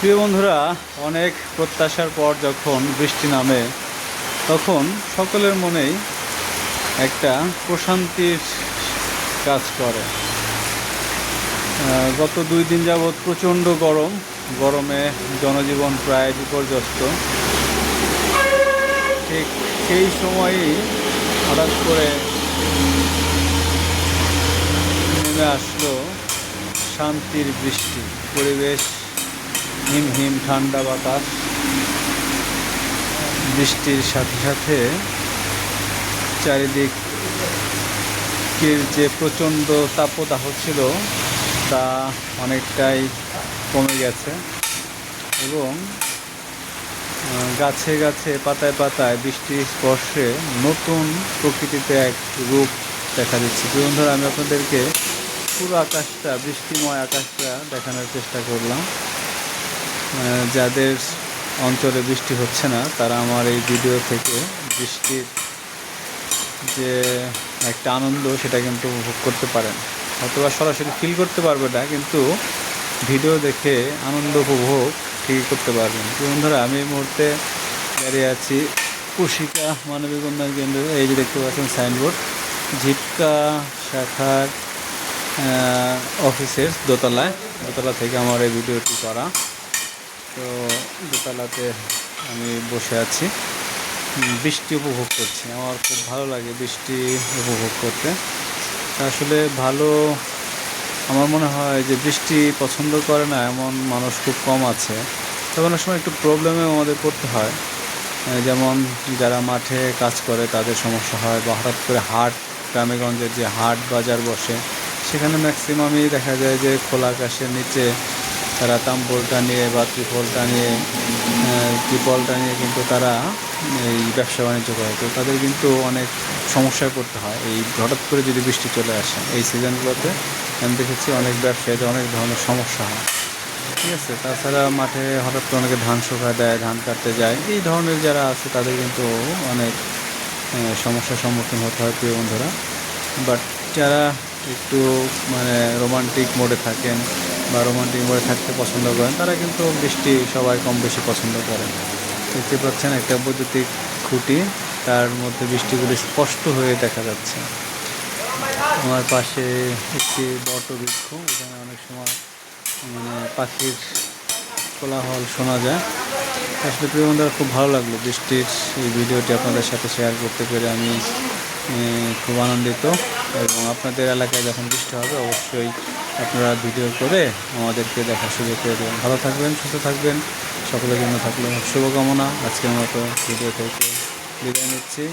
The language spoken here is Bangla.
প্রিয় বন্ধুরা, অনেক প্রত্যাশার পর যখন বৃষ্টি নামে তখন সকলের মনেই একটা প্রশান্তির কাজ করে। গত 2 দিন যাবৎ প্রচণ্ড গরমে জনজীবন প্রায় বিপর্যস্ত। ঠিক সেই সময়ই হঠাৎ করে নেমে আসলো শান্তির বৃষ্টি। পরিবেশ হিম ঠান্ডা বাতাস, বৃষ্টির সাথে সাথে চারিদিকের যে প্রচণ্ড তাপদাহ ছিল তা অনেকটাই কমে গেছে এবং গাছে গাছে পাতায় পাতায় বৃষ্টির স্পর্শে নতুন প্রকৃতিতে এক রূপ দেখা দিচ্ছে। বন্ধুরা, আমি আপনাদেরকে পুরো আকাশটা, বৃষ্টিময় আকাশটা দেখানোর চেষ্টা করলাম। যাদের অঞ্চলে বৃষ্টি হচ্ছে না তারা আমার এই ভিডিও থেকে বৃষ্টির যে একটা আনন্দ সেটা কিন্তু উপভোগ করতে পারেন। হয়তোবা সরাসরি ফিল করতে পারবে না, কিন্তু ভিডিও দেখে আনন্দ উপভোগ ঠিকই করতে পারবেন। বন্ধুরা, আমি এই মুহূর্তে দাঁড়িয়ে আছি কুশিকা মানবিক উন্নয়ন কেন্দ্রে। এই যে দেখতে পাচ্ছেন সাইনবোর্ড, ঝিটকা শাখার অফিসের দোতলা থেকে আমার এই ভিডিওটি করা। তো দোতলাতে আমি বসে আছি, বৃষ্টি উপভোগ করছি। আমার খুব ভালো লাগে বৃষ্টি উপভোগ করতে। আসলে ভালো, আমার মনে হয় যে বৃষ্টি পছন্দ করে না এমন মানুষ খুব কম আছে। তবে অনেক সময় একটু প্রবলেমে আমাদের পড়তে হয়, যেমন যারা মাঠে কাজ করে তাদের সমস্যা হয়, বা হঠাৎ করে হাট, গ্রামেগঞ্জের যে হাট বাজার বসে সেখানে ম্যাক্সিমামই দেখা যায় যে খোলা আকাশের নিচে তারা তাম্বুলটা নিয়ে বা ত্রিপলটা নিয়ে কিন্তু তারা এই ব্যবসা বাণিজ্য করে। তো তাদের কিন্তু অনেক সমস্যায় পড়তে হয় এই হঠাৎ করে যদি বৃষ্টি চলে আসে। এই সিজনগুলোতে আমি দেখেছি অনেক ব্যবসায়ীদের অনেক ধরনের সমস্যা হয়, ঠিক আছে। তাছাড়া মাঠে হঠাৎ করে অনেকে ধান শুকা দেয়, ধান কাটতে যায়, এই ধরনের যারা আছে তাদের কিন্তু অনেক সমস্যার সম্মুখীন হতে হয় প্রিয় বন্ধুরা। বাট যারা একটু রোমান্টিক মোডে থাকেন বা রোমান্টিক মোডে থাকতে পছন্দ করেন তারা কিন্তু বৃষ্টি সবাই কম বেশি পছন্দ করেন। দেখতে পাচ্ছেন একটা বৈদ্যুতিক খুঁটি, তার মধ্যে বৃষ্টিগুলি স্পষ্ট হয়ে দেখা যাচ্ছে। আমার পাশে একটি বটবৃক্ষ, এখানে অনেক সময় পাখির কোলাহল শোনা যায়। আসলে প্রিয় বন্ধুরা, খুব ভালো লাগলো বৃষ্টির এই ভিডিওটি আপনাদের সাথে শেয়ার করতে পেরে। আমি খুব আনন্দিত, এবং আপনাদের এলাকায় যখন বৃষ্টি হবে অবশ্যই আপনারা ভিডিও করে আমাদেরকে দেখার সুযোগ করে দেবেন। ভালো থাকবেন, সুস্থ থাকবেন, সকলের জন্য থাকলো শুভকামনা। আজকের মতো ভিডিও থেকে বিদায় নিচ্ছি।